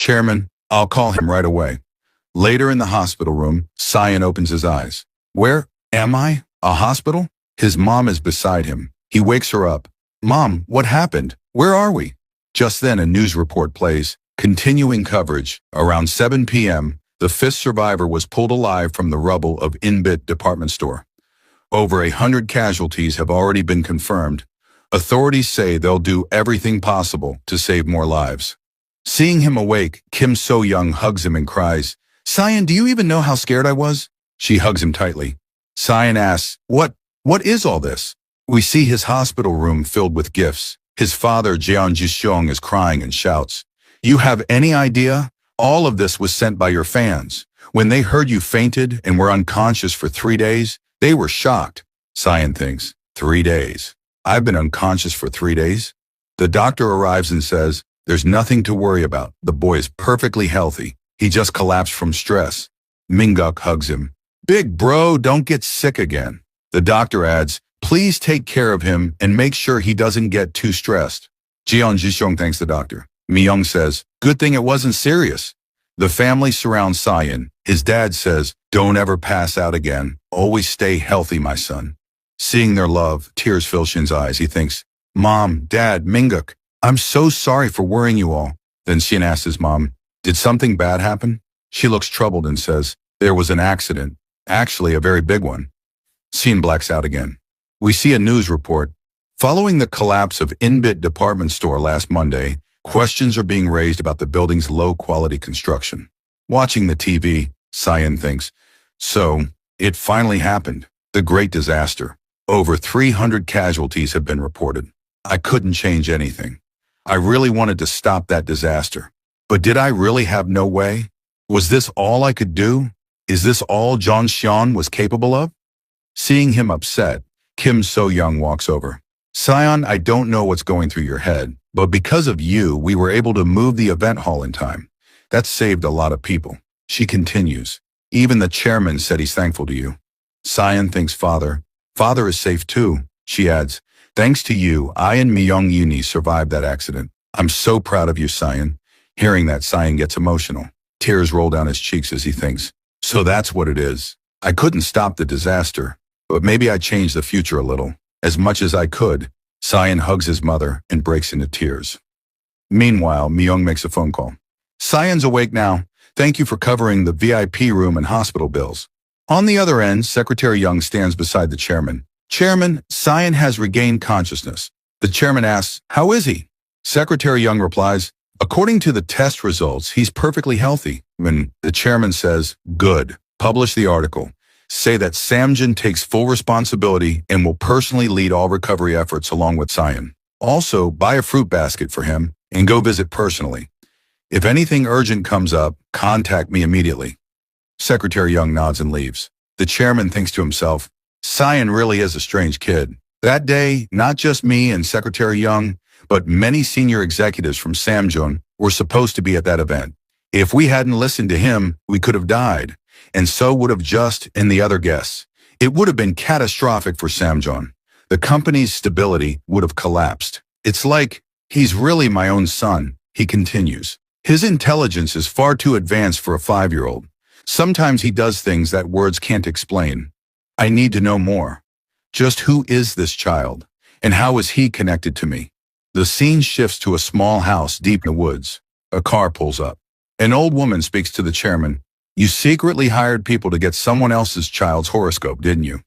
Chairman, I'll call him right away. Later in the hospital room, Cyan opens his eyes. Where am I? A hospital? His mom is beside him. He wakes her up. Mom, what happened? Where are we? Just then a news report plays, continuing coverage. Around 7 p.m., the fifth survivor was pulled alive from the rubble of Inbit department store. Over 100 casualties have already been confirmed. Authorities say they'll do everything possible to save more lives. Seeing him awake, Kim So-young hugs him and cries, Cyan, do you even know how scared I was? She hugs him tightly. Cyan asks, What is all this? We see his hospital room filled with gifts. His father, Jeon Ji-seong, is crying and shouts, You have any idea? All of this was sent by your fans. When they heard you fainted and were unconscious for 3 days, they were shocked. Cyan thinks, 3 days. I've been unconscious for 3 days? The doctor arrives and says, There's nothing to worry about. The boy is perfectly healthy. He just collapsed from stress. Minguk hugs him. Big bro, don't get sick again. The doctor adds, Please take care of him and make sure he doesn't get too stressed. Jeon Ji-seong thanks the doctor. Mi-young says, Good thing it wasn't serious. The family surrounds Cyan. His dad says, Don't ever pass out again. Always stay healthy, my son. Seeing their love, tears fill Shin's eyes. He thinks, Mom, Dad, Minguk, I'm so sorry for worrying you all. Then Shin asks his mom, Did something bad happen? She looks troubled and says, There was an accident. Actually, a very big one. Shin blacks out again. We see a news report. Following the collapse of Inbit department store last Monday, questions are being raised about the building's low-quality construction. Watching the TV, Cyan thinks, So, it finally happened. The great disaster. Over 300 casualties have been reported. I couldn't change anything. I really wanted to stop that disaster. But did I really have no way? Was this all I could do? Is this all John Xian was capable of? Seeing him upset, Kim So-young walks over. Cyan, I don't know what's going through your head, but because of you, we were able to move the event hall in time. That saved a lot of people. She continues. Even the chairman said he's thankful to you. Cyan thinks Father is safe too. She adds, Thanks to you, I and Mi-young Uni survived that accident. I'm so proud of you, Cyan. Hearing that, Cyan gets emotional. Tears roll down his cheeks as he thinks, So that's what it is. I couldn't stop the disaster, but maybe I changed the future a little. As much as I could. Cyan hugs his mother and breaks into tears. Meanwhile, Mi-young makes a phone call. Cyan's awake now. Thank you for covering the VIP room and hospital bills. On the other end, Secretary Young stands beside the chairman. Chairman, Cyan has regained consciousness. The chairman asks, How is he? Secretary Young replies, According to the test results, he's perfectly healthy. When the chairman says, Good, publish the article. Say that Samjin takes full responsibility and will personally lead all recovery efforts along with Cyan. Also, buy a fruit basket for him and go visit personally. If anything urgent comes up, contact me immediately. Secretary Young nods and leaves. The chairman thinks to himself, Cyan really is a strange kid. That day, not just me and Secretary Young, but many senior executives from Samjin were supposed to be at that event. If we hadn't listened to him, we could have died. And so would have Just and the other guests. It would have been catastrophic for Samjin. The company's stability would have collapsed. It's like, he's really my own son, he continues. His intelligence is far too advanced for a 5-year-old. Sometimes he does things that words can't explain. I need to know more. Just who is this child? And how is he connected to me? The scene shifts to a small house deep in the woods. A car pulls up. An old woman speaks to the chairman. You secretly hired people to get someone else's child's horoscope, didn't you?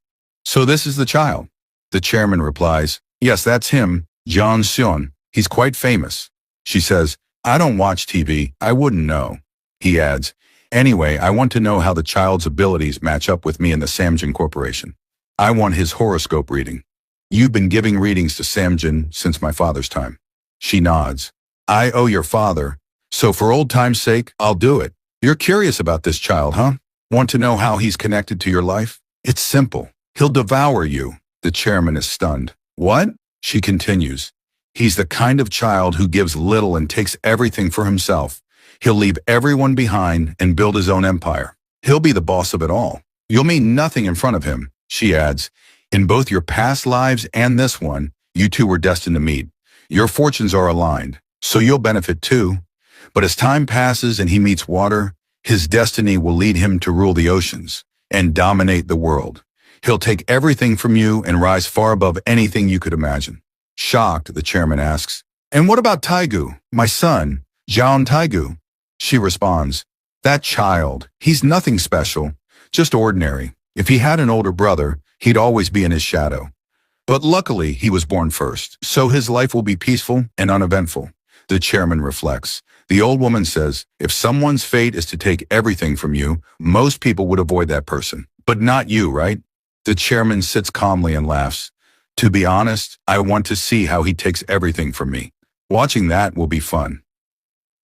So this is the child. The chairman replies, Yes, that's him, John Xian. He's quite famous. She says, I don't watch TV. I wouldn't know. He adds, Anyway, I want to know how the child's abilities match up with me and the Samjin Corporation. I want his horoscope reading. You've been giving readings to Samjin since my father's time. She nods. I owe your father, so for old time's sake, I'll do it. You're curious about this child, huh? Want to know how he's connected to your life? It's simple. He'll devour you. The chairman is stunned. What? She continues. He's the kind of child who gives little and takes everything for himself. He'll leave everyone behind and build his own empire. He'll be the boss of it all. You'll mean nothing in front of him. She adds, In both your past lives and this one, you two were destined to meet. Your fortunes are aligned, so you'll benefit too. But as time passes and he meets water, his destiny will lead him to rule the oceans and dominate the world. He'll take everything from you and rise far above anything you could imagine. Shocked, the chairman asks, "And what about Taigu, my son, Jian Taigu?" She responds, "That child, he's nothing special, just ordinary. If he had an older brother, he'd always be in his shadow. But luckily, he was born first, so his life will be peaceful and uneventful." The chairman reflects. The old woman says, "If someone's fate is to take everything from you, most people would avoid that person. But not you, right?" The chairman sits calmly and laughs. "To be honest, I want to see how he takes everything from me. Watching that will be fun."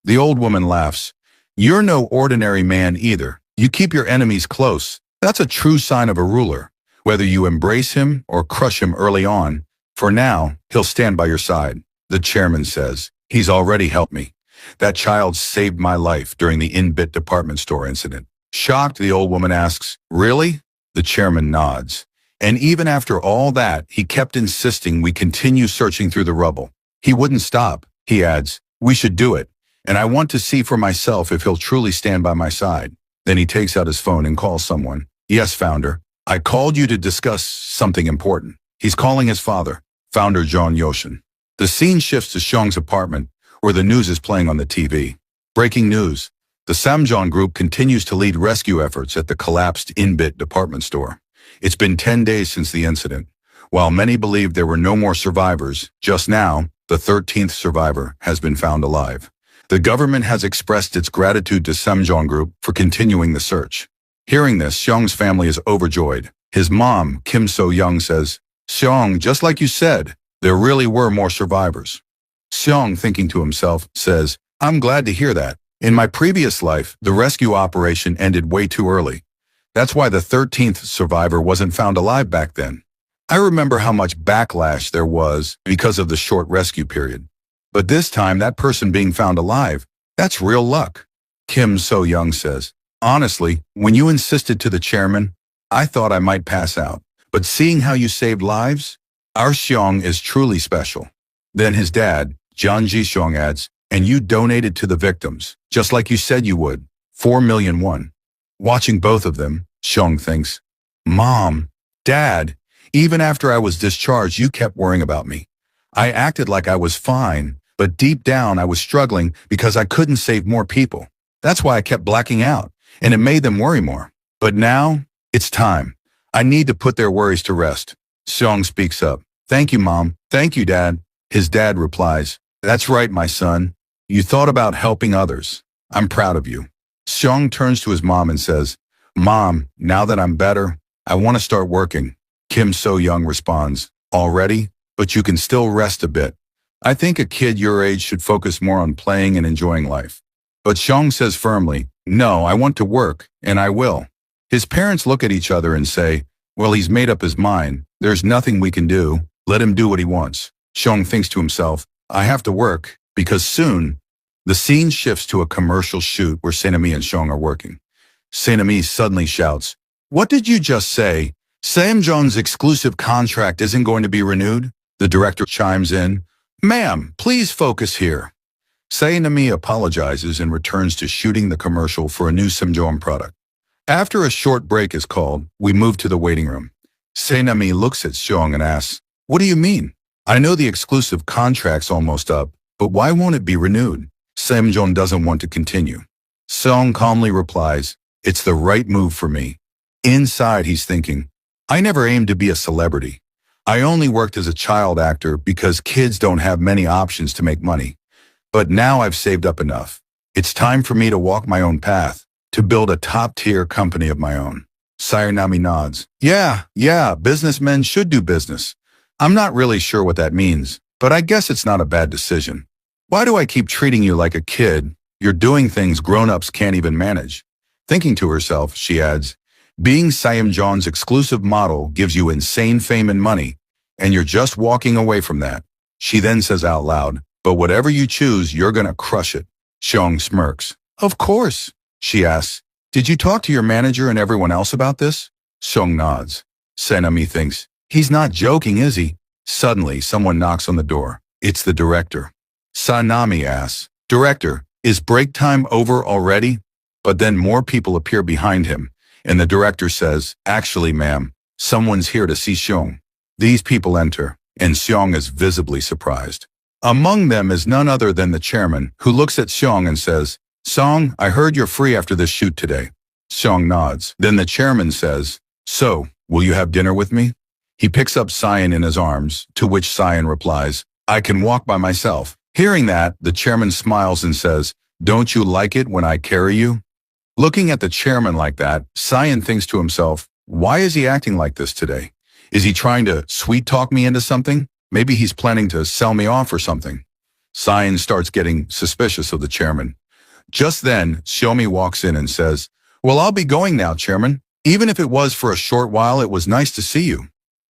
The old woman laughs. "You're no ordinary man either. You keep your enemies close. That's a true sign of a ruler. Whether you embrace him or crush him early on, for now, he'll stand by your side." The chairman says, "He's already helped me. That child saved my life during the in-bit department store incident." Shocked, the old woman asks, "Really?" The chairman nods. "And even after all that, he kept insisting we continue searching through the rubble. He wouldn't stop." He adds, "We should do it, and I want to see for myself if he'll truly stand by my side." Then he takes out his phone and calls someone. "Yes, founder. I called you to discuss something important." He's calling his father, founder John Yoshin. The scene shifts to Xiong's apartment, where the news is playing on the TV. Breaking news. The Samjeon Group continues to lead rescue efforts at the collapsed in-bit department store. It's been 10 days since the incident. While many believed there were no more survivors, just now, the 13th survivor has been found alive. The government has expressed its gratitude to Samjeon Group for continuing the search. Hearing this, Xiong's family is overjoyed. His mom, Kim So-young, says, "Xiong, just like you said, there really were more survivors." Xiong, thinking to himself, says, "I'm glad to hear that. In my previous life, the rescue operation ended way too early. That's why the 13th survivor wasn't found alive back then. I remember how much backlash there was because of the short rescue period. But this time, that person being found alive, that's real luck." Kim So-young says, "Honestly, when you insisted to the chairman, I thought I might pass out. But seeing how you saved lives, our Xiong is truly special." Then his dad, John Ji-xiong, adds, "And you donated to the victims, just like you said you would, 4 million won." Watching both of them, Xiong thinks, "Mom, Dad, even after I was discharged, you kept worrying about me. I acted like I was fine, but deep down I was struggling because I couldn't save more people. That's why I kept blacking out, and it made them worry more. But now, it's time. I need to put their worries to rest." Xiong speaks up. "Thank you, Mom. Thank you, Dad." His dad replies, "That's right, my son. You thought about helping others. I'm proud of you." Xiong turns to his mom and says, "Mom, now that I'm better, I want to start working." Kim So-young responds, "Already? But you can still rest a bit. I think a kid your age should focus more on playing and enjoying life." But Xiong says firmly, "No, I want to work, and I will." His parents look at each other and say, "Well, he's made up his mind. There's nothing we can do. Let him do what he wants." Xiong thinks to himself, "I have to work, because soon." The scene shifts to a commercial shoot where Sae-nami and Xiong are working. Sae-nami suddenly shouts, "What did you just say? Samjeon's exclusive contract isn't going to be renewed?" The director chimes in, "Ma'am, please focus here." Sae-nami apologizes and returns to shooting the commercial for a new Samjeon product. After a short break is called, we move to the waiting room. Sae-nami looks at Xiong and asks, "What do you mean? I know the exclusive contract's almost up, but why won't it be renewed?" Samjeon doesn't want to continue. Xiong calmly replies, "It's the right move for me." Inside, he's thinking, "I never aimed to be a celebrity. I only worked as a child actor because kids don't have many options to make money. But now I've saved up enough. It's time for me to walk my own path, to build a top-tier company of my own." Sae-nami nods. Yeah, businessmen should do business. I'm not really sure what that means, but I guess it's not a bad decision. Why do I keep treating you like a kid? You're doing things grown-ups can't even manage." Thinking to herself, she adds, "Being Samjeon's exclusive model gives you insane fame and money, and you're just walking away from that." She then says out loud, "But whatever you choose, you're gonna crush it." Xiong smirks. "Of course." She asks, "Did you talk to your manager and everyone else about this?" Xiong nods. Sae-nami thinks, "He's not joking, is he?" Suddenly, someone knocks on the door. It's the director. Sae-nami asks, "Director, Is break time over already? But then more people appear behind him, and the director says, actually, ma'am, someone's here to see Xiong. These people enter, and Xiong is visibly surprised. Among them is none other than the chairman, who looks at Xiong and says, Song, I heard you're free after this shoot today. Xiong nods. Then the chairman says, so, will you have dinner with me? He picks up Cyan in his arms, to which Cyan replies, I can walk by myself. Hearing that, the chairman smiles and says, don't you like it when I carry you? Looking at the chairman like that, Cyan thinks to himself, why is he acting like this today? Is he trying to sweet-talk me into something? Maybe he's planning to sell me off or something. Cyan starts getting suspicious of the chairman. Just then, Xiaomi walks in and says, well, I'll be going now, chairman. Even if it was for a short while, it was nice to see you.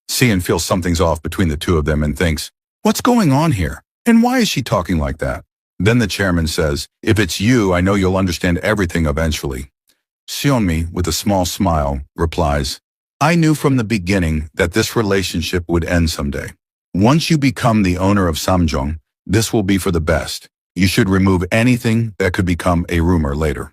Cyan feels something's off between the two of them and thinks, what's going on here? And why is she talking like that? Then the chairman says, if it's you, I know you'll understand everything eventually. Xiaomi, with a small smile, replies, I knew from the beginning that this relationship would end someday. Once you become the owner of Samjong, this will be for the best. You should remove anything that could become a rumor later.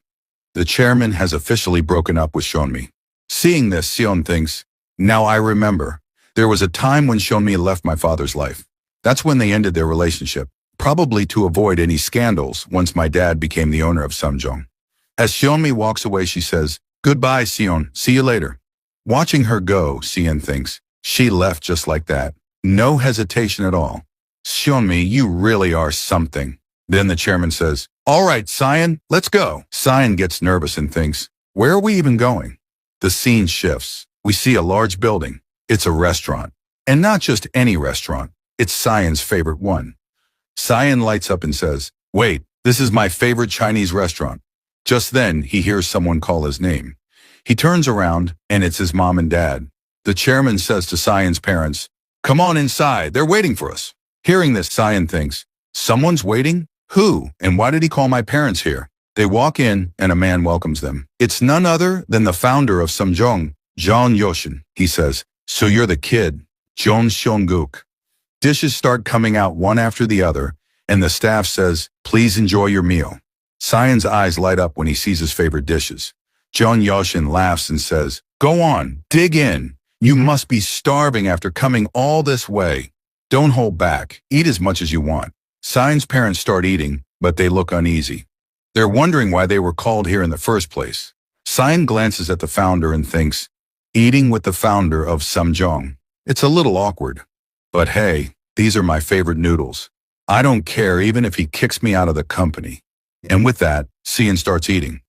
The chairman has officially broken up with Xiaomi. Seeing this, Xion thinks, now I remember. There was a time when Xiaomi left my father's life. That's when they ended their relationship, probably to avoid any scandals once my dad became the owner of Samjong. As Xiaomi walks away, she says, goodbye, Xion. See you later. Watching her go, Xian thinks, she left just like that. No hesitation at all. Xiaomi, you really are something. Then the chairman says, all right, Cyan, let's go. Cyan gets nervous and thinks, where are we even going? The scene shifts. We see a large building. It's a restaurant. And not just any restaurant. It's Cyan's favorite one. Cyan lights up and says, wait, this is my favorite Chinese restaurant. Just then, he hears someone call his name. He turns around, and it's his mom and dad. The chairman says to Cyan's parents, come on inside, they're waiting for us. Hearing this, Cyan thinks, someone's waiting? Who? And why did he call my parents here? They walk in, and a man welcomes them. It's none other than the founder of Samjong, John Yoshin. He says, so you're the kid, John Xionguk. Dishes start coming out one after the other, and the staff says, please enjoy your meal. Cyan's eyes light up when he sees his favorite dishes. John Yoshin laughs and says, go on, dig in. You must be starving after coming all this way. Don't hold back. Eat as much as you want. Cyan's parents start eating, but they look uneasy. They're wondering why they were called here in the first place. Cyan glances at the founder and thinks, eating with the founder of Samjong. It's a little awkward. But hey, these are my favorite noodles. I don't care even if he kicks me out of the company. And with that, Cyan starts eating.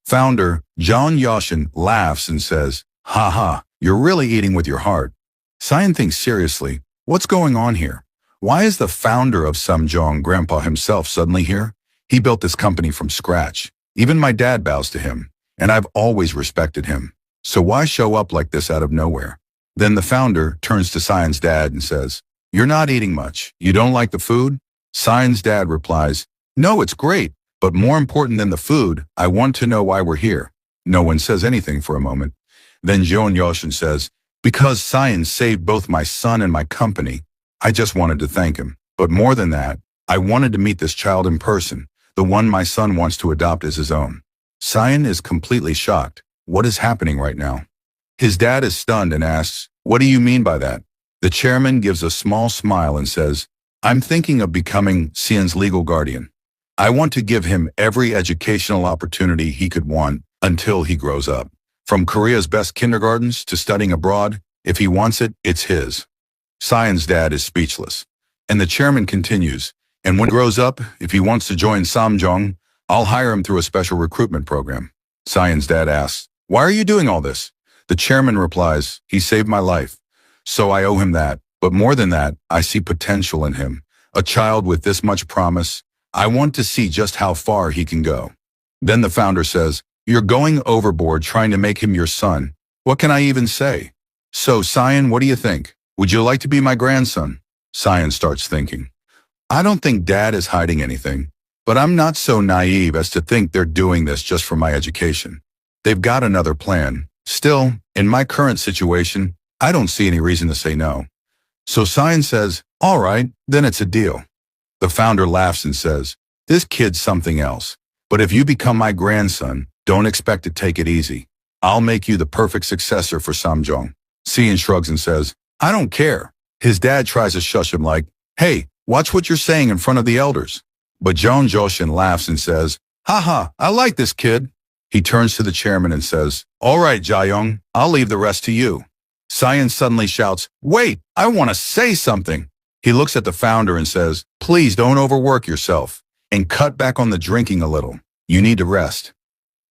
Founder John Yoshin laughs and says, ha ha, you're really eating with your heart. Cyan thinks seriously, what's going on here? Why is the founder of Samjong, Grandpa himself, suddenly here? He built this company from scratch. Even my dad bows to him, and I've always respected him. So why show up like this out of nowhere? Then the founder turns to Cyan's dad and says, you're not eating much. You don't like the food? Cyan's dad replies, no, it's great. But more important than the food, I want to know why we're here. No one says anything for a moment. Then John Yoshin says, because Cyan saved both my son and my company, I just wanted to thank him. But more than that, I wanted to meet this child in person, the one my son wants to adopt as his own. Cyan is completely shocked. What is happening right now? His dad is stunned and asks, what do you mean by that? The chairman gives a small smile and says, I'm thinking of becoming Cyan's legal guardian. I want to give him every educational opportunity he could want until he grows up. From Korea's best kindergartens to studying abroad, if he wants it, it's his. Cyan's dad is speechless. And the chairman continues, and when he grows up, if he wants to join Samjong, I'll hire him through a special recruitment program. Cyan's dad asks, why are you doing all this? The chairman replies, he saved my life. So I owe him that. But more than that, I see potential in him. A child with this much promise. I want to see just how far he can go. Then the founder says, you're going overboard trying to make him your son. What can I even say? So, Cyan, what do you think? Would you like to be my grandson? Cyan starts thinking. I don't think Dad is hiding anything, but I'm not so naive as to think they're doing this just for my education. They've got another plan. Still, in my current situation, I don't see any reason to say no. So Cyan says, all right, then it's a deal. The founder laughs and says, This kid's something else. But if you become my grandson, don't expect to take it easy. I'll make you the perfect successor for Samjong. Sean shrugs and says, I don't care. His dad tries to shush him like, hey, watch what you're saying in front of the elders. But Jeon Joshin laughs and says, haha, I like this kid. He turns to the chairman and says, all right, Jaeyoung, I'll leave the rest to you. Sion suddenly shouts, wait, I want to say something. He looks at the founder and says, please don't overwork yourself and cut back on the drinking a little. You need to rest.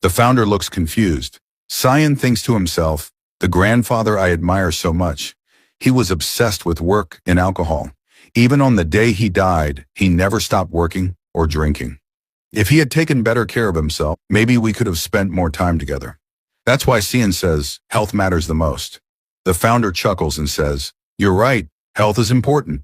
The founder looks confused. Sion thinks to himself, the grandfather I admire so much. He was obsessed with work and alcohol. Even on the day he died, he never stopped working or drinking. If he had taken better care of himself, maybe we could have spent more time together. That's why Sion says, health matters the most. The founder chuckles and says, you're right, health is important.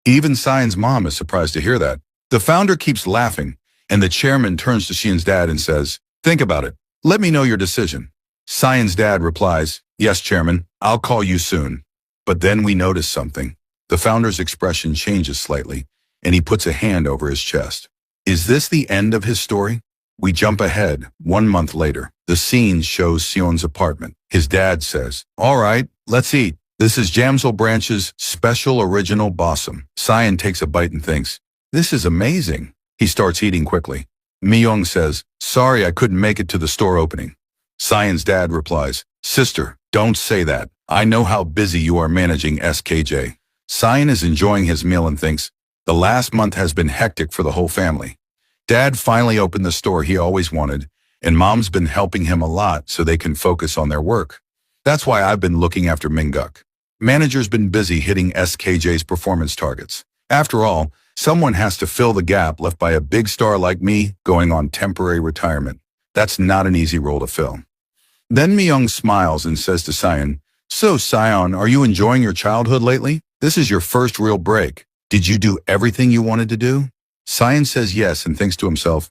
Even Sion's mom is surprised to hear that. The founder keeps laughing, and the chairman turns to Sion's dad and says, think about it. Let me know your decision. Sion's dad replies, yes, chairman, I'll call you soon. But then we notice something. The founder's expression changes slightly, and he puts a hand over his chest. Is this the end of his story? We jump ahead. 1 month later, the scene shows Sion's apartment. His dad says, all right, let's eat. This is Jamsil Branch's special original bossum. Sion takes a bite and thinks, this is amazing. He starts eating quickly. Myung says, sorry I couldn't make it to the store opening. Sion's dad replies, sister, don't say that. I know how busy you are managing SKJ. Sion is enjoying his meal and thinks, the last month has been hectic for the whole family. Dad finally opened the store he always wanted, and mom's been helping him a lot so they can focus on their work. That's why I've been looking after Mingguk. Manager's been busy hitting SKJ's performance targets. After all, someone has to fill the gap left by a big star like me going on temporary retirement. That's not an easy role to fill. Then Myung smiles and says to Sion, so Sion, are you enjoying your childhood lately? This is your first real break. Did you do everything you wanted to do? Sion says yes and thinks to himself,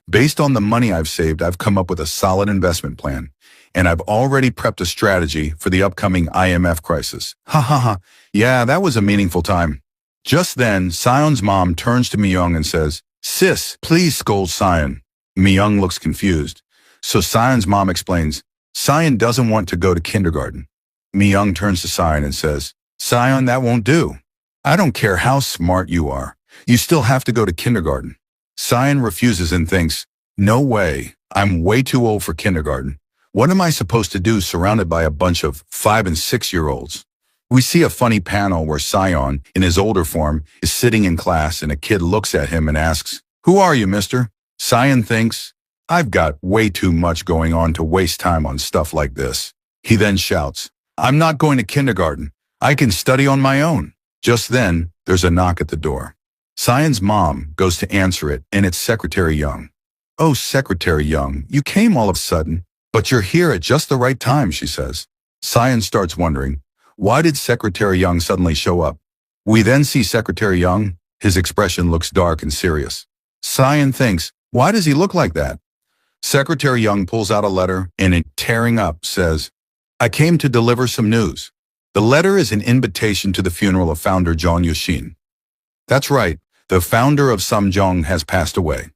based on the money I've saved, I've come up with a solid investment plan, and I've already prepped a strategy for the upcoming IMF crisis. Ha ha ha, yeah, that was a meaningful time. Just then, Sion's mom turns to Myung and says, sis, please scold Sion. Myung looks confused. So Sion's mom explains, Sion doesn't want to go to kindergarten. Myung turns to Sion and says, Sion, that won't do. I don't care how smart you are. You still have to go to kindergarten. Sion refuses and thinks, no way. I'm way too old for kindergarten. What am I supposed to do surrounded by a bunch of 5- and 6-year-olds? We see a funny panel where Sion, in his older form, is sitting in class and a kid looks at him and asks, who are you, mister? Sion thinks, I've got way too much going on to waste time on stuff like this. He then shouts, I'm not going to kindergarten. I can study on my own. Just then, there's a knock at the door. Sion's mom goes to answer it, and it's Secretary Young. Oh, Secretary Young, you came all of a sudden, but you're here at just the right time, she says. Sion starts wondering, why did Secretary Young suddenly show up? We then see Secretary Young. His expression looks dark and serious. Sion thinks, why does he look like that? Secretary Young pulls out a letter and it, tearing up, says, I came to deliver some news. The letter is an invitation to the funeral of founder Jeon Yushin. That's right, the founder of Samjong has passed away.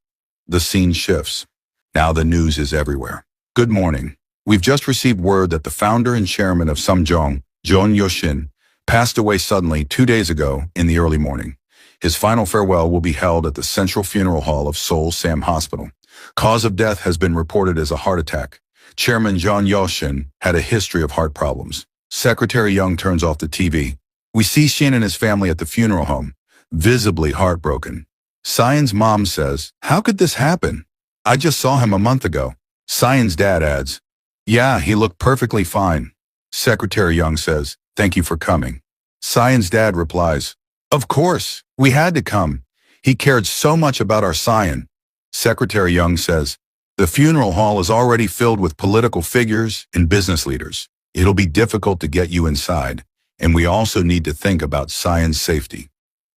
The scene shifts. Now the news is everywhere. Good morning. We've just received word that the founder and chairman of Samjong, Jeon Yushin, passed away suddenly 2 days ago in the early morning. His final farewell will be held at the Central Funeral Hall of Seoul Sam Hospital. Cause of death has been reported as a heart attack. Chairman Jeon Yushin had a history of heart problems. Secretary Young turns off the TV. We see Shin and his family at the funeral home, visibly heartbroken. Sion's mom says, how could this happen? I just saw him a month ago. Sion's dad adds, yeah, he looked perfectly fine. Secretary Young says, thank you for coming. Sion's dad replies, of course, we had to come. He cared so much about our Sion. Secretary Young says, the funeral hall is already filled with political figures and business leaders. It'll be difficult to get you inside, and we also need to think about Sion's safety.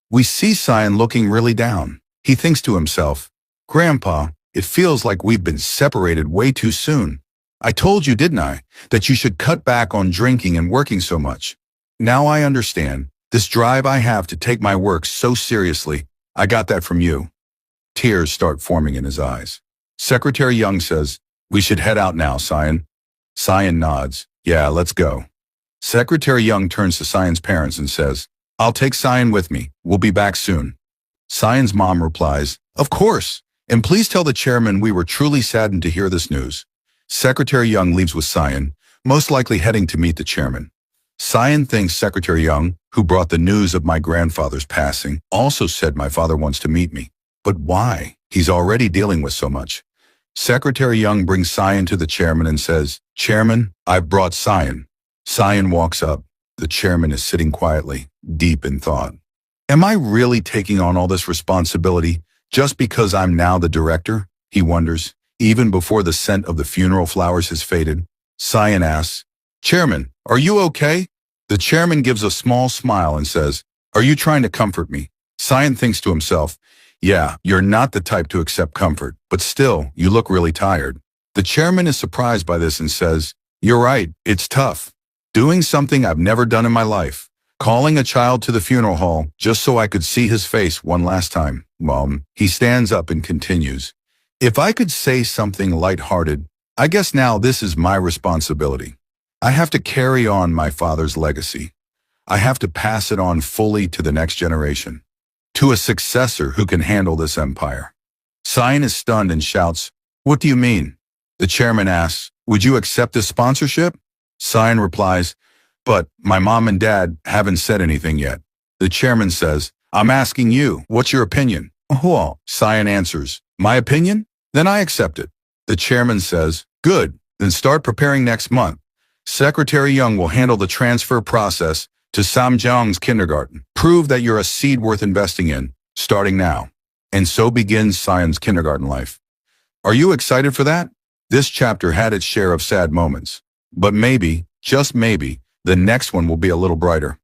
We see Sion looking really down. He thinks to himself, Grandpa, it feels like we've been separated way too soon. I told you, didn't I, that you should cut back on drinking and working so much. Now I understand. This drive I have to take my work so seriously, I got that from you. Tears start forming in his eyes. Secretary Young says, "We should head out now, Cyan." Cyan nods. "Yeah, let's go." Secretary Young turns to Cyan's parents and says, "I'll take Cyan with me. We'll be back soon." Cyan's mom replies, "Of course, and please tell the chairman we were truly saddened to hear this news." Secretary Young leaves with Cyan, most likely heading to meet the chairman. Cyan thinks Secretary Young, who brought the news of my grandfather's passing, also said my father wants to meet me. But why? He's already dealing with so much. Secretary Young brings Cyan to the chairman and says, "Chairman, I've brought Cyan." Cyan walks up. The chairman is sitting quietly, deep in thought. Am I really taking on all this responsibility just because I'm now the director? He wonders, even before the scent of the funeral flowers has faded. Cyan asks, "Chairman, are you okay?" The chairman gives a small smile and says, "Are you trying to comfort me?" Cyan thinks to himself, "Yeah, you're not the type to accept comfort, but still, you look really tired." The chairman is surprised by this and says, "You're right, it's tough. Doing something I've never done in my life. Calling a child to the funeral hall just so I could see his face one last time." He stands up and continues, "If I could say something lighthearted, I guess now this is my responsibility. I have to carry on my father's legacy. I have to pass it on fully to the next generation, to a successor who can handle this empire." Cyan is stunned and shouts, "What do you mean?" The chairman asks, "Would you accept this sponsorship?" Cyan replies, "But my mom and dad haven't said anything yet." The chairman says, "I'm asking you, what's your opinion?" "Well," Cyan answers, "My opinion? Then I accept it." The chairman says, "Good, then start preparing next month. Secretary Young will handle the transfer process to Samjeong's kindergarten. Prove that you're a seed worth investing in, starting now." And so begins Cyan's kindergarten life. Are you excited for that? This chapter had its share of sad moments. But maybe, just maybe, the next one will be a little brighter.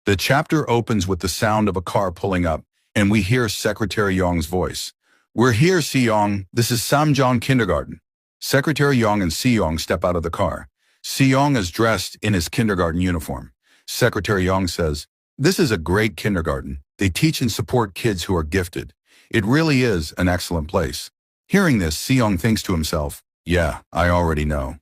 The chapter opens with the sound of a car pulling up, and we hear Secretary Young's voice. "We're here, Si-young. This is Samjeong Kindergarten." Secretary Young and Si-young step out of the car. Si-young is dressed in his kindergarten uniform. Secretary Young says, "This is a great kindergarten. They teach and support kids who are gifted. It really is an excellent place." Hearing this, Si-young thinks to himself, "Yeah, I already know."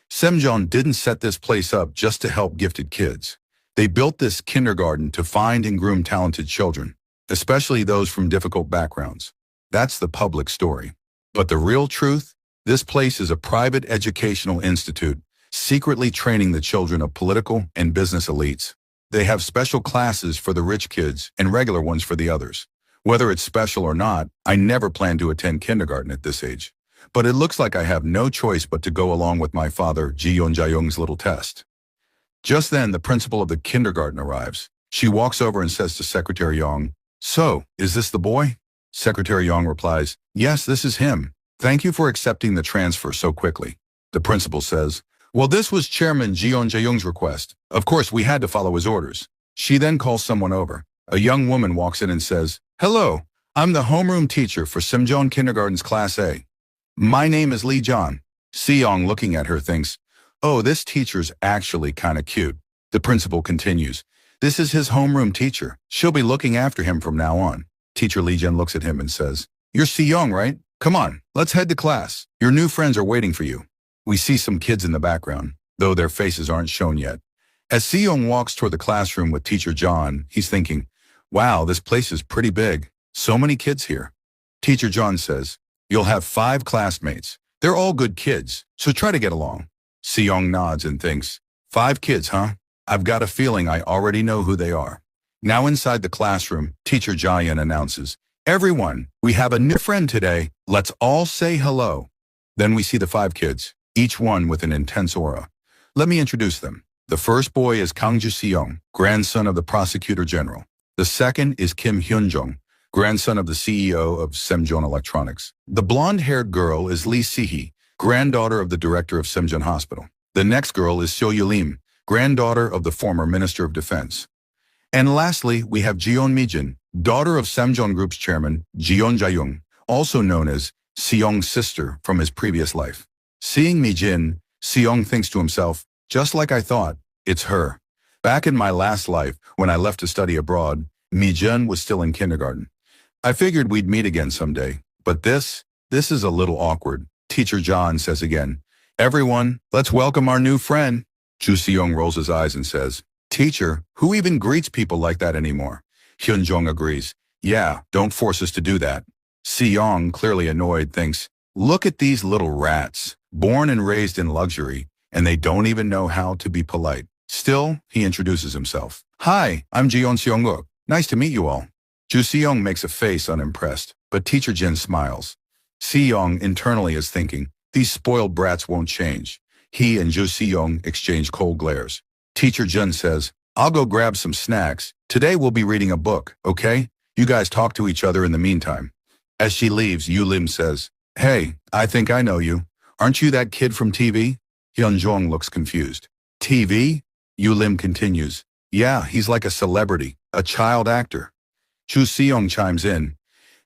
Samjeong didn't set this place up just to help gifted kids. They built this kindergarten to find and groom talented children, especially those from difficult backgrounds. That's the public story. But the real truth? This place is a private educational institute, secretly training the children of political and business elites. They have special classes for the rich kids and regular ones for the others. Whether it's special or not, I never planned to attend kindergarten at this age. But it looks like I have no choice but to go along with my father, Ji-yeon Jae-young's little test. Just then, the principal of the kindergarten arrives. She walks over and says to Secretary Young, "So, is this the boy?" Secretary Young replies, "Yes, this is him. Thank you for accepting the transfer so quickly." The principal says, "Well, this was Chairman Ji-yeon Jae-young's request. Of course, we had to follow his orders." She then calls someone over. A young woman walks in and says, "Hello, I'm the homeroom teacher for Samjeong Kindergarten's Class A. My name is Lee John." Si-young, looking at her, thinks, "Oh, this teacher's actually kinda cute." The principal continues, "This is his homeroom teacher. She'll be looking after him from now on." Teacher Lee John looks at him and says, "You're Si-young, right? Come on, let's head to class. Your new friends are waiting for you." We see some kids in the background, though their faces aren't shown yet. As Si-young walks toward the classroom with Teacher John, he's thinking, "Wow, this place is pretty big. So many kids here." Teacher John says, "You'll have 5 classmates. They're all good kids, so try to get along." Si-young nods and thinks, 5 kids, huh? I've got a feeling I already know who they are." Now inside the classroom, Teacher Jayan announces, "Everyone, we have a new friend today. Let's all say hello." Then we see the 5 kids, each one with an intense aura. Let me introduce them. The first boy is Kang Ju-seong, grandson of the Prosecutor General. The second is Kim Hyun-jung, grandson of the CEO of Samjeong Electronics. The blonde-haired girl is Lee Si-hee, granddaughter of the director of Samjeong Hospital. The next girl is Seo Yu-lim, granddaughter of the former Minister of Defense. And lastly, we have Ji-yeon Mi-jin, daughter of Samjeong Group's chairman, Ji-yeon Jae-young, also known as Si-young's sister from his previous life. Seeing Mi-jin, Si-young thinks to himself, just like I thought, it's her. Back in my last life, when I left to study abroad, Mi-jin was still in kindergarten. I figured we'd meet again someday, but this is a little awkward. Teacher John says again, everyone, let's welcome our new friend. Ju Seong rolls his eyes and says, teacher, who even greets people like that anymore? Hyun-jong agrees, yeah, don't force us to do that. Seong, clearly annoyed, thinks, look at these little rats, born and raised in luxury, and they don't even know how to be polite. Still, he introduces himself. Hi, I'm Jeon Seong-wook. Nice to meet you all. Ju Seong makes a face unimpressed, but Teacher Jin smiles. Seong internally is thinking, these spoiled brats won't change. He and Ju Seong exchange cold glares. Teacher Jin says, I'll go grab some snacks. Today we'll be reading a book, okay? You guys talk to each other in the meantime. As she leaves, Yu Lim says, hey, I think I know you. Aren't you that kid from TV? Hyun-jong looks confused. TV? Yu Lim continues, yeah, he's like a celebrity, a child actor. Ju Seong chimes in,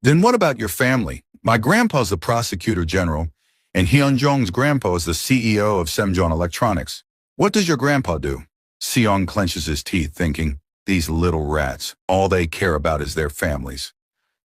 then what about your family? My grandpa's the prosecutor general, and Hyun-jong's grandpa is the CEO of Semjeon Electronics. What does your grandpa do? Seong clenches his teeth, thinking, these little rats, all they care about is their families.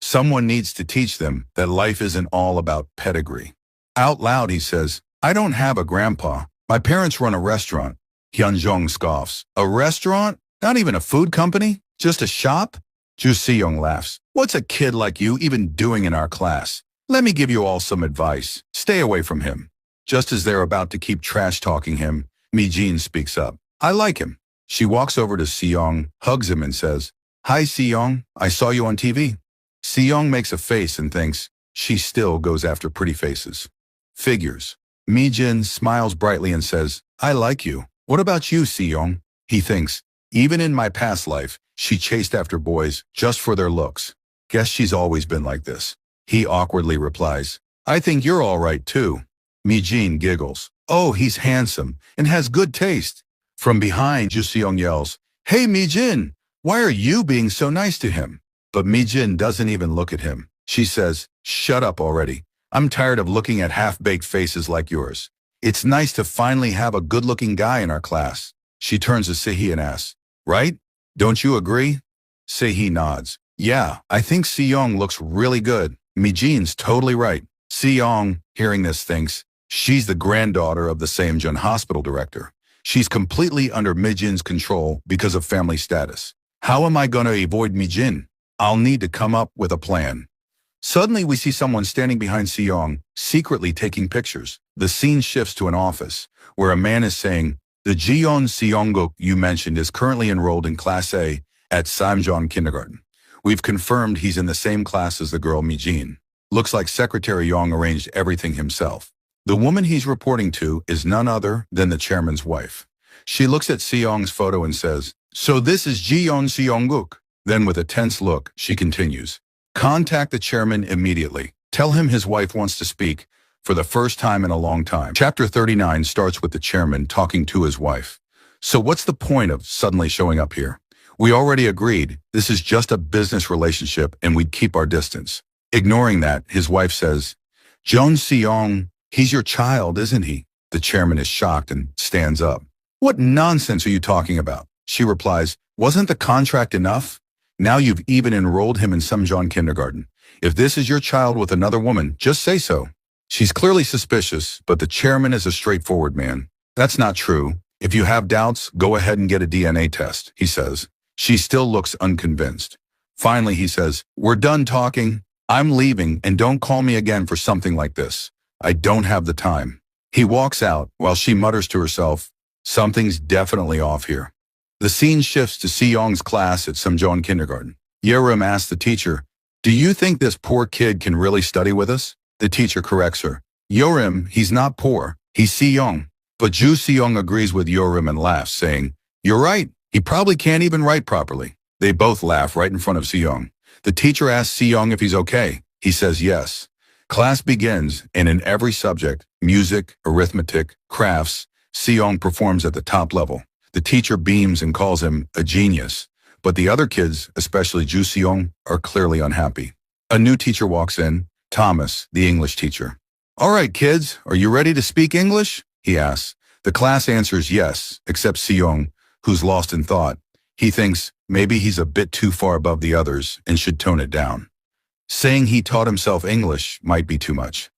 Someone needs to teach them that life isn't all about pedigree. Out loud, he says, I don't have a grandpa. My parents run a restaurant. Hyun-jong scoffs. A restaurant? Not even a food company? Just a shop? Ju Seong laughs. What's a kid like you even doing in our class? Let me give you all some advice. Stay away from him. Just as they're about to keep trash-talking him, Mi-jin speaks up. I like him. She walks over to Seong, hugs him and says, Hi Seong, I saw you on TV. Seong makes a face and thinks, she still goes after pretty faces. Figures. Mi-jin smiles brightly and says, I like you. What about you, Seong? He thinks, even in my past life, she chased after boys just for their looks. Guess she's always been like this. He awkwardly replies, I think you're all right too. Mi-jin giggles. Oh, he's handsome and has good taste. From behind, Ju Seong yells, Hey Mi-jin, why are you being so nice to him? But Mi-jin doesn't even look at him. She says, shut up already. I'm tired of looking at half-baked faces like yours. It's nice to finally have a good-looking guy in our class. She turns to Sehee and asks, right? Don't you agree? Sehee nods. Yeah, I think Seong looks really good. Mi-jin's totally right. Seong, hearing this, thinks, she's the granddaughter of the Samjeon hospital director. She's completely under Mi-jin's control because of family status. How am I going to avoid Mi-jin? I'll need to come up with a plan. Suddenly, we see someone standing behind Seong, secretly taking pictures. The scene shifts to an office, where a man is saying, the Jeon Seong-guk you mentioned is currently enrolled in Class A at Samjeon Kindergarten. We've confirmed he's in the same class as the girl Mi-jin. Looks like Secretary Yong arranged everything himself. The woman he's reporting to is none other than the chairman's wife. She looks at Seong's photo and says, so this is Jeon Seong-guk. Then with a tense look, she continues, contact the chairman immediately. Tell him his wife wants to speak for the first time in a long time. Chapter 39 starts with the chairman talking to his wife. So what's the point of suddenly showing up here? We already agreed this is just a business relationship and we'd keep our distance. Ignoring that, his wife says, Jeon Seong, he's your child, isn't he? The chairman is shocked and stands up. What nonsense are you talking about? She replies, wasn't the contract enough? Now you've even enrolled him in Samjeon Kindergarten. If this is your child with another woman, just say so. She's clearly suspicious, but the chairman is a straightforward man. That's not true. If you have doubts, go ahead and get a DNA test, he says. She still looks unconvinced. Finally, he says, we're done talking. I'm leaving and don't call me again for something like this. I don't have the time. He walks out while she mutters to herself, something's definitely off here. The scene shifts to Seong's class at Samjeon Kindergarten. Yerim asks the teacher, do you think this poor kid can really study with us? The teacher corrects her. Yerim, he's not poor. He's Seong. But Ju Seong agrees with Yerim and laughs, saying, you're right. He probably can't even write properly. They both laugh right in front of Seong. The teacher asks Seong if he's okay. He says yes. Class begins, and in every subject, music, arithmetic, crafts, Seong performs at the top level. The teacher beams and calls him a genius, but the other kids, especially Ju Seong, are clearly unhappy. A new teacher walks in, Thomas, the English teacher. All right, kids, are you ready to speak English? He asks. The class answers yes, except Seong, who's lost in thought. He thinks maybe he's a bit too far above the others and should tone it down. Saying he taught himself English might be too much.